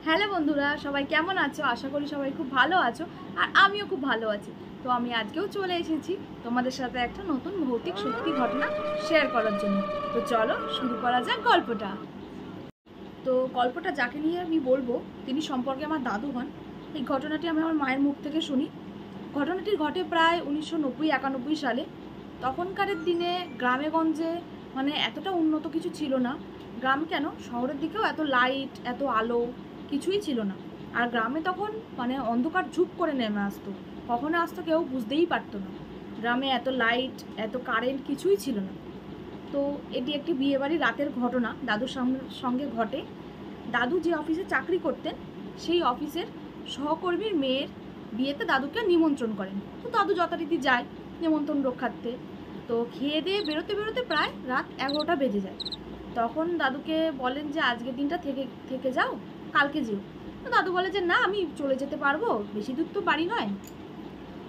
Hello বন্ধুরা, সবাই কেমন আছো? আশা করি সবাই খুব ভালো আছো আর আমিও খুব ভালো আছি। তো আমি আজকেও চলে এসেছি তোমাদের সাথে একটা নতুন ভৌতিক সত্যি ঘটনা শেয়ার করার জন্য। তো চলো শুরু করা যাক গল্পটা। তো গল্পটা যাকে নিয়ে আমি বলবো তিনি সম্পর্কে আমার দাদু হন। এই ঘটনাটি আমি আমার মায়ের মুখ থেকে শুনি। ঘটনাটি ঘটে প্রায় 1990-91 সালে। তখনকারের দিনে গ্রামে গঞ্জে মানে এতটা উন্নত কিছু ছিল না। গ্রাম কেন, শহরের দিকেও এত লাইট, এত আলো কিছুই ছিল না। আর গ্রামে তখন মানে অন্ধকার ঝুপ করে নেমে আসতো, কখনো আসতো কেউ বুঝতেই পারতো না। গ্রামে এত লাইট, এত কারেন্ট কিছুই ছিল না। তো এটি একটি বিয়েবাড়ির রাতের ঘটনা দাদুর সঙ্গে ঘটে। দাদু যে অফিসে চাকরি করতেন সেই অফিসের সহকর্মীর মেয়ের বিয়েতে দাদুকে নিমন্ত্রণ করেন। তো দাদু যথারীতি যায় নিমন্ত্রণ রক্ষার্থে। তো খেয়ে দিয়ে বেরোতে বেরোতে প্রায় রাত 11টা বেজে যায়। তখন দাদুকে বলেন যে আজকের দিনটা থেকে থেকে যাও, কালকে যেও। তো দাদু বলে যে না, আমি চলে যেতে পারবো, বেশি দূর তো বাড়ি নয়,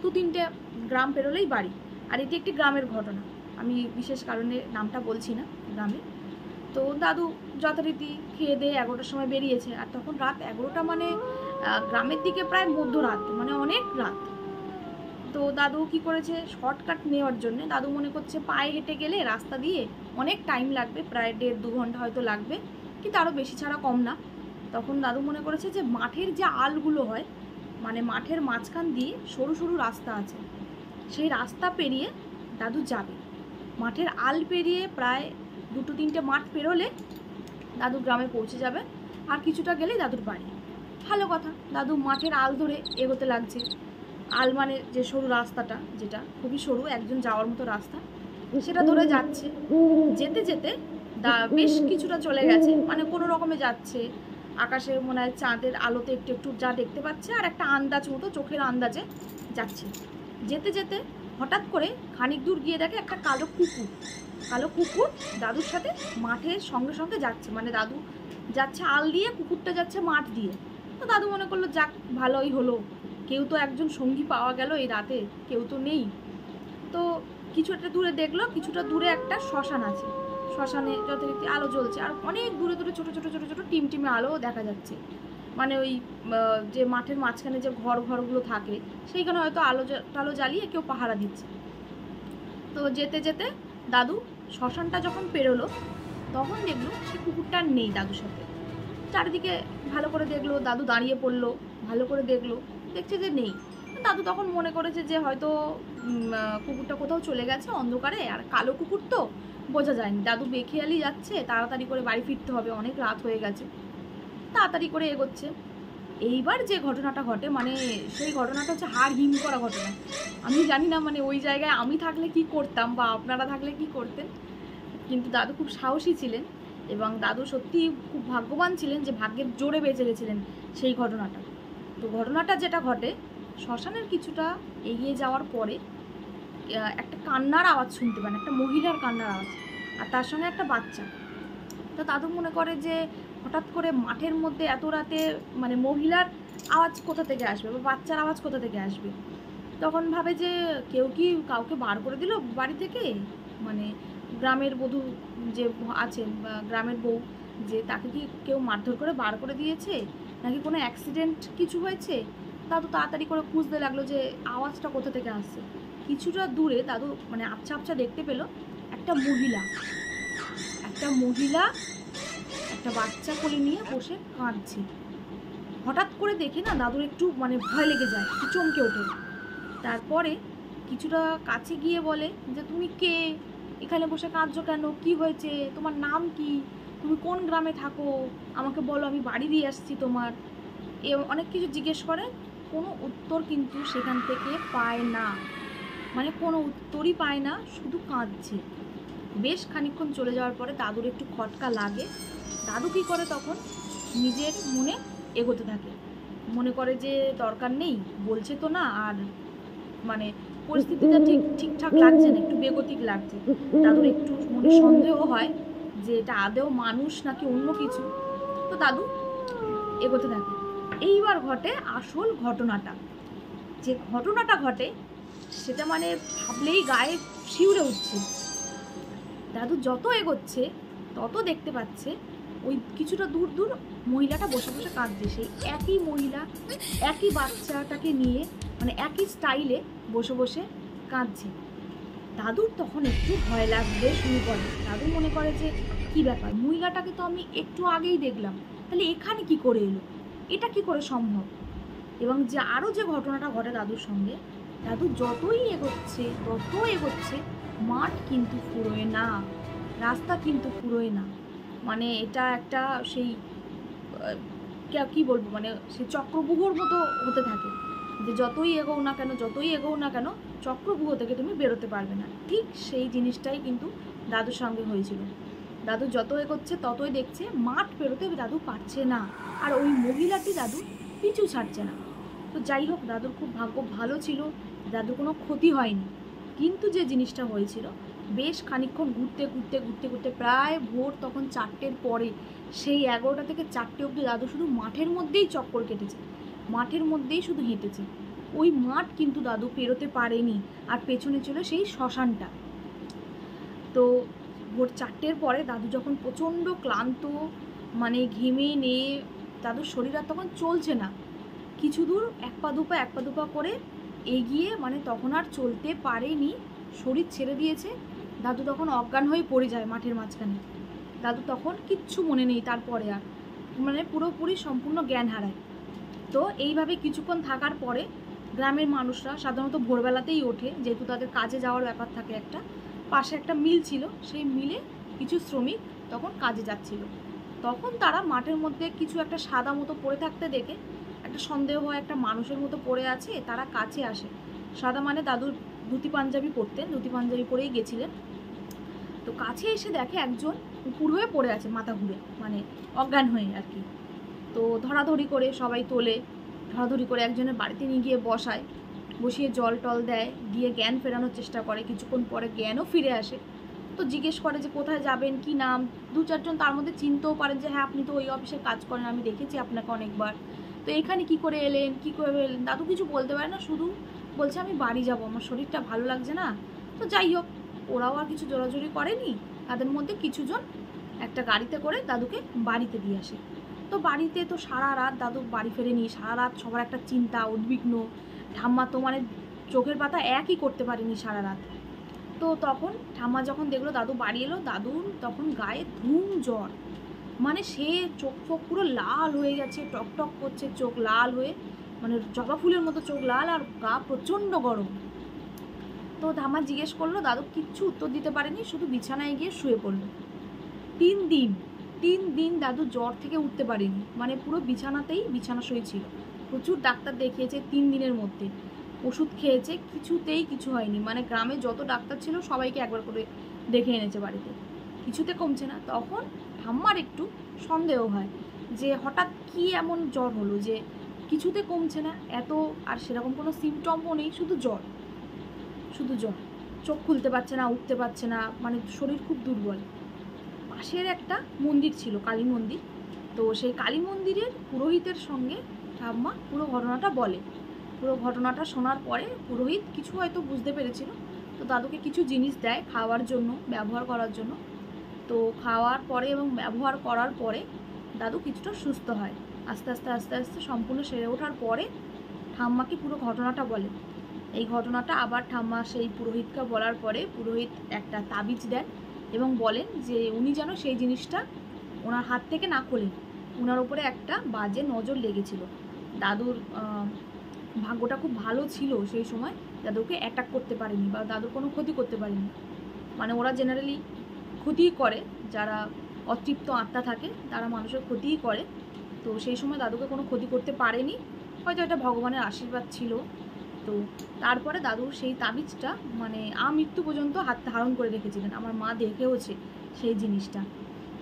2-3টে গ্রাম পেরোলেই বাড়ি। আর এটি একটি গ্রামের ঘটনা, আমি বিশেষ কারণে নামটা বলছি না গ্রামে। তো দাদু যথারীতি খেয়ে দিয়ে 11টার সময় বেরিয়েছে। আর তখন রাত 11টা মানে গ্রামের দিকে প্রায় মধ্যরাত, মানে অনেক রাত। তো দাদু কি করেছে, শর্টকাট নেওয়ার জন্য দাদু মনে করছে পায়ে হেঁটে গেলে রাস্তা দিয়ে অনেক টাইম লাগবে, প্রায় 1.5-2 ঘন্টা হয়তো লাগবে, কিন্তু আরও বেশি ছাড়া কম না। তখন দাদু মনে করেছে যে মাঠের যে আলগুলো হয়, মানে মাঠের মাঝখান দিয়ে সরু সরু রাস্তা আছে, সেই রাস্তা পেরিয়ে দাদু যাবে। মাঠের আল পেরিয়ে প্রায় 2-3টে মাঠ পেরোলে দাদু গ্রামে পৌঁছে যাবে। আর কিছুটা গেলেই দাদুর বাড়ি। ভালো কথা, দাদু মাঠের আল ধরে এগোতে লাগছে। আল মানে যে সরু রাস্তাটা, যেটা খুবই সরু, একজন যাওয়ার মতো রাস্তা, সেটা ধরে যাচ্ছে। যেতে যেতে বেশ কিছুটা চলে গেছে, মানে কোনো রকমে যাচ্ছে। আকাশে মনে হয় চাঁদের আলোতে একটু একটু যা দেখতে পাচ্ছে, আর একটা আন্দাজ মতো চোখের আন্দাজে যাচ্ছে। যেতে যেতে হঠাৎ করে খানিক দূর গিয়ে দেখে একটা কালো কুকুর দাদুর সাথে মাঠের সঙ্গে সঙ্গে যাচ্ছে। মানে দাদু যাচ্ছে আল দিয়ে, কুকুরটা যাচ্ছে মাঠ দিয়ে। তো দাদু মনে করলো যাক, ভালোই হলো, কেউ তো একজন সঙ্গী পাওয়া গেল এই রাতে, কেউ তো নেই। তো কিছুটা দূরে দেখলো, কিছুটা দূরে একটা শ্মশান আছে, শ্মশানে যথারীতি আলো জ্বলছে। আর অনেক দূরে দূরে ছোটো ছোটো ছোটো ছোটো টিমটিমে আলো দেখা যাচ্ছে। মানে ওই যে মাঠের মাঝখানে যে ঘরগুলো থাকে, সেইখানে হয়তো টালো জ্বালিয়ে কেউ পাহারা দিচ্ছে। তো যেতে যেতে দাদু শ্মশানটা যখন পেরোলো, তখন দেখলো সে কুকুরটা নেই দাদুর সাথে। চারিদিকে ভালো করে দেখলো, দাদু দাঁড়িয়ে পড়লো, ভালো করে দেখলো, দেখছে যে নেই। দাদু তখন মনে করেছে যে হয়তো কুকুরটা কোথাও চলে গেছে অন্ধকারে, আর কালো কুকুর তো বোঝা যায়নি। দাদু বেখেয়ালি যাচ্ছে, তাড়াতাড়ি করে বাড়ি ফিরতে হবে, অনেক রাত হয়ে গেছে, তাড়াতাড়ি করে এগোচ্ছে। এইবার যে ঘটনাটা ঘটে, মানে সেই ঘটনাটা হচ্ছে হাড় হিম করা ঘটনা। আমি জানি না মানে ওই জায়গায় আমি থাকলে কি করতাম বা আপনারা থাকলে কি করতেন, কিন্তু দাদু খুব সাহসী ছিলেন এবং দাদু সত্যি খুব ভাগ্যবান ছিলেন যে ভাগ্যের জোরে বেঁচে গেছিলেন সেই ঘটনাটা। তো ঘটনাটা যেটা ঘটে, শ্মশানের কিছুটা এগিয়ে যাওয়ার পরে একটা কান্নার আওয়াজ শুনতে পান, একটা মহিলার কান্নার আওয়াজ, আর তার সঙ্গে একটা বাচ্চা। তো দাদু মনে করে যে হঠাৎ করে মাঠের মধ্যে এত রাতে মানে মহিলার আওয়াজ কোথা থেকে আসবে বা বাচ্চার আওয়াজ কোথা থেকে আসবে। তখন ভাবে যে কেউ কি কাউকে বার করে দিল বাড়ি থেকে, মানে গ্রামের বধূ যে আছেন বা গ্রামের বউ, যে তাকে কি কেউ মারধর করে বার করে দিয়েছে, নাকি কোনো অ্যাক্সিডেন্ট কিছু হয়েছে। দাদু তাড়াতাড়ি করে খুঁজতে লাগলো যে আওয়াজটা কোথা থেকে আসছে। কিছুটা দূরে দাদু মানে আবছা আবছা দেখতে পেল একটা মহিলা একটা বাচ্চা কোলে নিয়ে বসে কাঁদছে। হঠাৎ করে দেখে না দাদুর একটু মানে ভয় লেগে যায়, একটু চমকে ওঠে। তারপরে কিছুটা কাছে গিয়ে বলে যে তুমি কে, এখানে বসে কাঁদছো কেন, কি হয়েছে, তোমার নাম কি, তুমি কোন গ্রামে থাকো, আমাকে বলো, আমি বাড়ি দিয়ে আসছি তোমার। অনেক কিছু জিজ্ঞেস করে, কোনো উত্তর কিন্তু সেখান থেকে পায় না, মানে কোনো উত্তরই পায় না, শুধু কাঁদছে। বেশ খানিকক্ষণ চলে যাওয়ার পরে দাদুর একটু খটকা লাগে। দাদু কী করে তখন নিজের মনে এগোতে থাকে, মনে করে যে দরকার নেই, বলছে তো না, আর মানে পরিস্থিতিটা ঠিকঠাক লাগছে না, একটু বেগতিক লাগছে। দাদুর একটু মনে সন্দেহ হয় যে এটা আদেও মানুষ নাকি অন্য কিছু। তো দাদু এগোতে থাকে। এইবার ঘটে আসল ঘটনাটা। যে ঘটনাটা ঘটে সেটা মানে ভাবলেই গায়ে শিউরে উঠছে। দাদু যত এগোচ্ছে তত দেখতে পাচ্ছে ওই কিছুটা দূর দূর মহিলাটা বসে বসে কাঁদছে, সেই একই মহিলা একই বাচ্চাটাকে নিয়ে মানে একই স্টাইলে বসে বসে কাঁদছে। দাদুর তখন একটু ভয় লাগতে শুরু করে। দাদু মনে করে যে কি ব্যাপার, মহিলাটাকে তো আমি একটু আগেই দেখলাম, তাহলে এখানে কি করে এলো, এটা কি করে সম্ভব। এবং যে আরও যে ঘটনাটা ঘটে দাদুর সঙ্গে, দাদু যতই এগোচ্ছে মাঠ কিন্তু ফুরোয় না, রাস্তা কিন্তু ফুরোয় না। মানে এটা একটা সেই কি বলবো, মানে সেই চক্রব্যূহর মতো হতে থাকে, যে যতই এগোও না কেন চক্রব্যূহ থেকে তুমি বেরোতে পারবে না। ঠিক সেই জিনিসটাই কিন্তু দাদুর সঙ্গে হয়েছিল। দাদু যত এগোচ্ছে ততই দেখছে মাঠ পেরোতে দাদু পারছে না, আর ওই মহিলাটি দাদু পিছু ছাড়ছে না। তো যাই হোক, দাদুর খুব ভাগ্য ভালো ছিল, দাদুর কোনো ক্ষতি হয়নি। কিন্তু যে জিনিসটা হয়েছিল, বেশ খানিকক্ষণ ঘুরতে প্রায় ভোর তখন 4টের পরে, সেই 11টা থেকে 4টে অবধি দাদু শুধু মাঠের মধ্যেই চক্কর কেটেছে, মাঠের মধ্যেই শুধু হেঁটেছে। ওই মাঠ কিন্তু দাদু পেরোতে পারেনি, আর পেছনে ছিল সেই শ্মশানটা। তো ভোর 4টের পরে দাদু যখন প্রচণ্ড ক্লান্ত, মানে ঘেমে নিয়ে দাদুর শরীর আর তখন চলছে না, কিছু দূর এক পা দুপা করে এগিয়ে, মানে তখন আর চলতে পারেনি, শরীর ছেড়ে দিয়েছে। দাদু তখন অজ্ঞান হয়ে পড়ে যায় মাঠের মাঝখানে। দাদু তখন কিচ্ছু মনে নেই, তারপরে আর মানে পুরোপুরি সম্পূর্ণ জ্ঞান হারায়। তো এইভাবে কিছুক্ষণ থাকার পরে গ্রামের মানুষরা সাধারণত ভোরবেলাতেই ওঠে, যেহেতু তাদের কাজে যাওয়ার ব্যাপার থাকে। একটা পাশে একটা মিল ছিল, সেই মিলে কিছু শ্রমিক তখন কাজে যাচ্ছিল। তখন তারা মাঠের মধ্যে কিছু একটা সাদা মতো পড়ে থাকতে দেখে, একটা সন্দেহ হয় একটা মানুষের মতো পড়ে আছে, তারা কাছে আসে। সাদা মানে দাদুর ধুতি পাঞ্জাবি পরতেন, ধুতি পাঞ্জাবি পরেই গেছিলেন। তো কাছে এসে দেখে একজন উপুর হয়ে পড়ে আছে, মাথা ঘুরে, মানে অজ্ঞান হয়ে আর কি। তো ধরাধরি করে সবাই তোলে, ধরাধরি করে একজনের বাড়িতে নিয়ে গিয়ে বসিয়ে জল টল দেয়, দিয়ে জ্ঞান ফেরানোর চেষ্টা করে। কিছুক্ষণ পরে জ্ঞানও ফিরে আসে। তো জিজ্ঞেস করে যে কোথায় যাবেন, কি নাম। 2-4জন তার মধ্যে চিনতেও পারেন যে হ্যাঁ আপনি তো ওই অফিসে কাজ করেন, আমি দেখেছি আপনাকে অনেকবার, তো এখানে কি করে এলেন। দাদু কিছু বলতে পারে না, শুধু বলছে আমি বাড়ি যাব, আমার শরীরটা ভালো লাগছে না। তো যাই হোক, ওরাও আর কিছু জোরাজোরি করেনি। তাদের মধ্যে কিছুজন একটা গাড়িতে করে দাদুকে বাড়িতে দিয়ে আসে। তো বাড়িতে তো সারা রাত দাদু বাড়ি ফেরেনি, সারা রাত সবার একটা চিন্তা, উদ্বিগ্ন। ঠাম্মা তো মানে চোখের পাতা একই করতে পারেনি সারা রাত। তো তখন ঠাম্মা যখন দেখলো দাদু বাড়ি এলো, দাদুর তখন গায়ে ধুম জ্বর, মানে সে চোখ ফোক পুরো লাল হয়ে গেছে, টকটক করছে চোখ লাল হয়ে, মানে জবা ফুলের মতো চোখ লাল, আর গা প্রচণ্ড গরম। তো ঠাম্মা জিজ্ঞেস করলো, দাদু কিচ্ছু উত্তর দিতে পারেনি, শুধু বিছানায় গিয়ে শুয়ে পড়লো। 3 দিন দাদু জ্বর থেকে উঠতে পারেনি, মানে পুরো বিছানা শুয়েছিল। প্রচুর ডাক্তার দেখিয়েছে 3 দিনের মধ্যে, ওষুধ খেয়েছে, কিছুতেই কিছু হয়নি। মানে গ্রামে যত ডাক্তার ছিল সবাইকে একবার করে দেখে এনেছে বাড়িতে, কিছুতে কমছে না। তখন ঠাম্মার একটু সন্দেহ হয় যে হঠাৎ কি এমন জ্বর হলো যে কিছুতে কমছে না এত, আর সেরকম কোনো সিমটমও নেই, শুধু জ্বর, চোখ খুলতে পারছে না, উঠতে পারছে না, মানে শরীর খুব দুর্বল। পাশের একটা মন্দির ছিল, কালী মন্দির। তো সেই কালী মন্দিরের পুরোহিতের সঙ্গে ঠাম্মা পুরো ঘটনাটা বলে। পুরো ঘটনাটা শোনার পরে পুরোহিত কিছু হয়তো বুঝতে পেরেছিল, তো দাদুকে কিছু জিনিস দেয় খাওয়ার জন্য, ব্যবহার করার জন্য। তো খাওয়ার পরে এবং ব্যবহার করার পরে দাদু কিছুটা সুস্থ হয়। আস্তে আস্তে সম্পূর্ণ সেরে ওঠার পরে ঠাম্মাকে পুরো ঘটনাটা বলে। এই ঘটনাটা আবার ঠাম্মা সেই পুরোহিতকে বলার পরে পুরোহিত একটা তাবিজ দেন এবং বলেন যে উনি যেন সেই জিনিসটা ওনার হাত থেকে না খোলেন। ওনার উপরে একটা বাজে নজর লেগেছিল। দাদুর ভাগ্যটা খুব ভালো ছিল, সেই সময় দাদুকে অ্যাটাক করতে পারেনি বা দাদুর কোনো ক্ষতি করতে পারেনি। মানে ওরা জেনারেলি ক্ষতিই করে, যারা অতৃপ্ত আত্মা থাকে তারা মানুষের ক্ষতিই করে। তো সেই সময় দাদুকে কোনো ক্ষতি করতে পারেনি, হয়তো এটা ভগবানের আশীর্বাদ ছিল। তো তারপরে দাদুর সেই তাবিজটা মানে আমৃত্যু পর্যন্ত হাত ধারণ করে রেখেছিলেন, আমার মা দেখেওছে সেই জিনিসটা।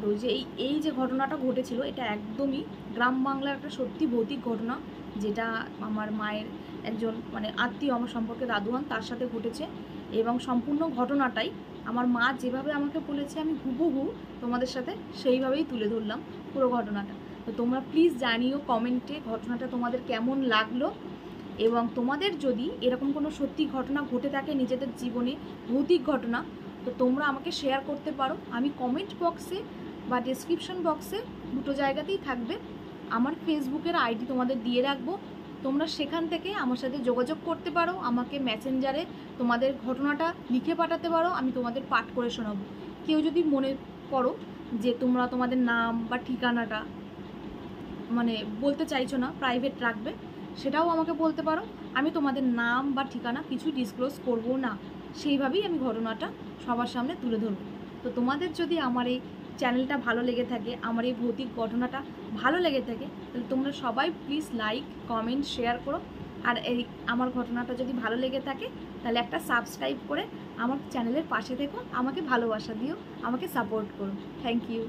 তো যে এই যে ঘটনাটা ঘটেছিল, এটা একদমই গ্রাম বাংলার একটা সত্যি ভৌতিক ঘটনা, যেটা আমার মায়ের একজন মানে আত্মীয়, আমার সম্পর্কে দাদু হন, তার সাথে ঘটেছে। এবং সম্পূর্ণ ঘটনাটাই আমার মা যেভাবে আমাকে বলেছে, আমি হুবহু তোমাদের সাথে সেইভাবেই তুলে ধরলাম পুরো ঘটনাটা। তো তোমরা প্লিজ জানিও কমেন্টে ঘটনাটা তোমাদের কেমন লাগলো, এবং তোমাদের যদি এরকম কোনো সত্যি ঘটনা ঘটে থাকে নিজেদের জীবনে, ভৌতিক ঘটনা, তো তোমরা আমাকে শেয়ার করতে পারো। আমি কমেন্ট বক্সে বা ডেসক্রিপশন বক্সে দুটো জায়গাতেই থাকবে আমার ফেসবুকের আইডি তোমাদের দিয়ে রাখবো। তোমরা সেখান থেকে আমার সাথে যোগাযোগ করতে পারো, আমাকে মেসেঞ্জারে তোমাদের ঘটনাটা লিখে পাঠাতে পারো, আমি তোমাদের পাঠ করে শোনাবো। কেউ যদি মনে করো যে তোমরা তোমাদের নাম বা ঠিকানাটা মানে বলতে চাইছো না, প্রাইভেট রাখবে, সেটাও আমাকে বলতে পারো। আমি তোমাদের নাম বা ঠিকানা কিছু ডিসক্লোজ করব না, সেইভাবেই আমি ঘটনাটা সবার সামনে তুলে ধরব। তো তোমাদের যদি আমার এই চ্যানেলটা ভালো লেগে থাকে, আমার এই ভৌতিক ঘটনাটা ভালো লেগে থাকে, তাহলে তোমরা সবাই প্লিজ লাইক, কমেন্ট, শেয়ার করো। আর এই আমার ঘটনাটা যদি ভালো লেগে থাকে তাহলে একটা সাবস্ক্রাইব করে আমার চ্যানেলের পাশে থেকো, আমাকে ভালোবাসা দিও, আমাকে সাপোর্ট করো। Thank you.